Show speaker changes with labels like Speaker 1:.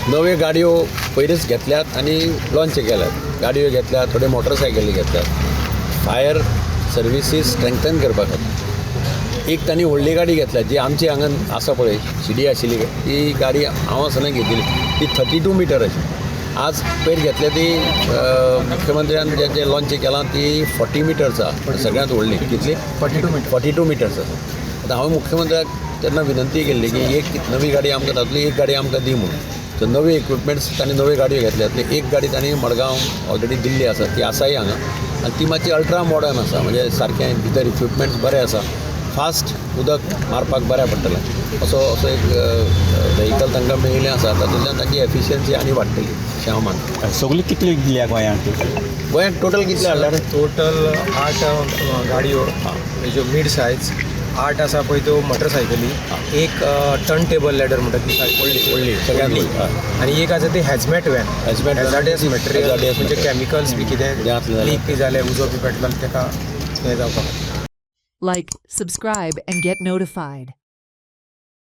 Speaker 1: नव्यो गाडयो पयलींच घेतल्यात आनी लॉन्च केल्यात. गाडयो घेतल्यात, थोड्यो मोटरसायकली घेतल्यात फायर सर्विसीस स्ट्रेंथन करपा खातीर. एक तांणी व्हडली गाडी घेतल्या जी आमची हांगा आसा पळय शिडी आशिल्ली ती गाडी हांव आसतना घेतिल्ली ती 32 मिटराची. आज पयर घेतल्या ती मुख्यमंत्र्यान जे लॉन्च केलां ती 40 मिटर्स आसा सगळ्यांत व्हडली. कितली 42 मिटर्स आसा. आतां हांवें मुख्यमंत्र्याक तेन्ना विनंती केल्ली की एक नवी गाडी आमकां तातूंतली एक गाडी आमकां दी म्हणून. सो नवे इक्विपमेंट्स तांणी नव्यो गाडयो घेतल्यात. एक गाडी तांणी मडगांव ऑलरेडी दिल्ली आसा ती आसाय हांगा आनी ती मातशी अल्ट्रा मॉडर्न आसा म्हणजे सारकें भितर इक्विपमेंट्स बरें आसा. फास्ट उदक मारपाक बऱ्या पडटलें असो एक व्हेहिकल तांकां मेळिल्लें आसा. तातूंतल्यान तांची एफिशियन्सी आनी वाडटली अशें हांव मानतां.
Speaker 2: सगळी कितली दिल्या गोंयांत?
Speaker 1: गोंयांत टोटल कितले हाडल्यार?
Speaker 3: टोटल 8 गाडयो ज्यो मिड सायज, 8 आसा पळय त्यो मोटरसायकली, एक टर्न टेबल लॅडर म्हणटा ती
Speaker 1: व्हडली सगळ्यांत व्हडली.
Speaker 3: आनी एक आसा ती हॅजमॅट वॅन. हॅजार्डियस मटेरियल म्हणजे कॅमिकल्स बी कितें लीक बी जालें उजो बी पेटलो तेका हें जावपाक.
Speaker 4: Like, subscribe, and get notified.